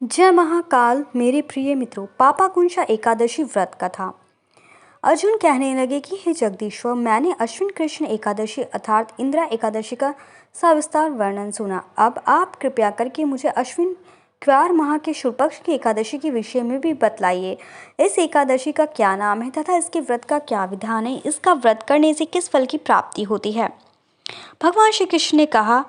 जय महाकाल। मेरे प्रिय मित्रों, पापाकुंशा एकादशी व्रत कथा। अर्जुन कहने लगे कि हे जगदीश्वर, मैंने अश्विन कृष्ण एकादशी अर्थात इंदिरा एकादशी का सविस्तार वर्णन सुना। अब आप कृपया करके मुझे अश्विन क्वार माह के शुक्ल पक्ष की एकादशी के विषय में भी बतलाइए। इस एकादशी का क्या नाम है तथा इसके व्रत का क्या विधान है? इसका व्रत करने से किस फल की प्राप्ति होती है? भगवान श्री कृष्ण ने कहा,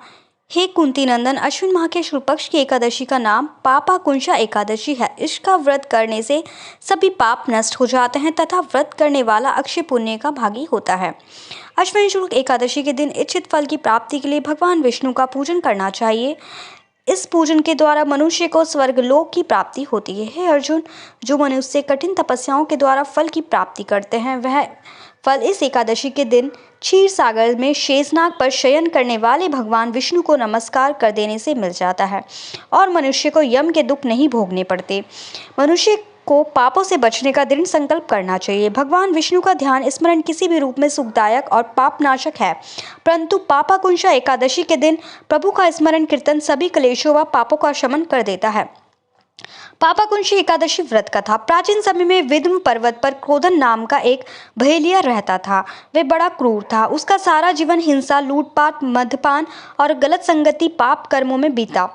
हे कुंती नंदन, अश्विन माह के शुक्ल पक्ष की एकादशी का नाम पापाकुंशा एकादशी है। इसका व्रत करने से सभी पाप नष्ट हो जाते हैं तथा व्रत करने वाला अक्षय पुण्य का भागी होता है। अश्विन शुक्ल एकादशी के दिन इच्छित फल की प्राप्ति के लिए भगवान विष्णु का पूजन करना चाहिए। इस पूजन के द्वारा मनुष्य को स्वर्गलोक की प्राप्ति होती है। हे अर्जुन, जो मनुष्य कठिन तपस्याओं के द्वारा फल की प्राप्ति करते हैं, वह फल इस एकादशी के दिन क्षीर सागर में शेषनाग पर शयन करने वाले भगवान विष्णु को नमस्कार कर देने से मिल जाता है और मनुष्य को यम के दुख नहीं भोगने पड़ते। मनुष्य को पापों से बचने का दृढ़ संकल्प करना चाहिए। भगवान विष्णु का ध्यान स्मरण किसी भी रूप में सुखदायक और पापनाशक है, परंतु पापाकुंशा एकादशी के दिन प्रभु का स्मरण कीर्तन सभी क्लेशों व पापों का शमन कर देता है। पापाकुंशी एकादशी व्रत कथा। प्राचीन समय में विद्म पर्वत पर क्रोधन नाम का एक बहेलिया रहता था। वह बड़ा क्रूर था। उसका सारा जीवन हिंसा, लूटपाट, मद्यपान और गलत संगति पाप कर्मों में बीता।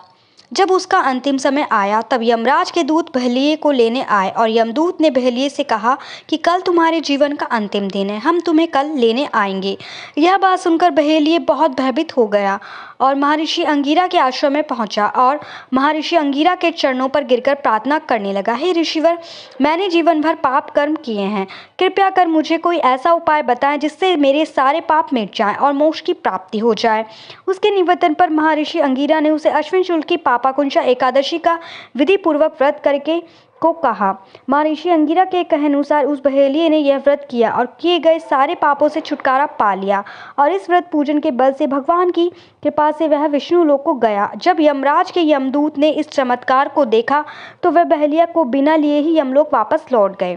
जब उसका अंतिम समय आया तब यमराज के दूत बहेलिये को लेने आए और यमदूत ने बहेलिये से कहा कि कल तुम्हारे जीवन का अंतिम दिन है, हम तुम्हें कल लेने आएंगे। यह बात सुनकर बहेलिये बहुत भयभीत हो गया और महर्षि अंगिरा के आश्रम में पहुंचा और महर्षि अंगिरा के चरणों पर गिरकर प्रार्थना करने लगा, हे ऋषिवर, मैंने जीवन भर पाप कर्म किए हैं, कृपया कर मुझे कोई ऐसा उपाय बताएं जिससे मेरे सारे पाप मिट जाएं और मोक्ष की प्राप्ति हो जाए। उसके निवेदन पर महर्षि अंगिरा ने उसे अश्विन शुक्ल की पापाकुंशा एकादशी का विधि पूर्वक व्रत करके को कहा। महर्षि अंगिरा के कहानुसार उस बहेलिये ने यह व्रत किया और किए गए सारे पापों से छुटकारा पा लिया और इस व्रत पूजन के बल से भगवान की कृपा से वह विष्णु लोक को गया। जब यमराज के यमदूत ने इस चमत्कार को देखा तो वह बहेलिया को बिना लिए ही यमलोक वापस लौट गए।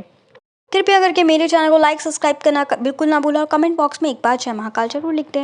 कृपया करके मेरे चैनल को लाइक सब्सक्राइब करना बिल्कुल ना भूलें और कमेंट बॉक्स में एक बार जय महाकाल जरूर लिख दें।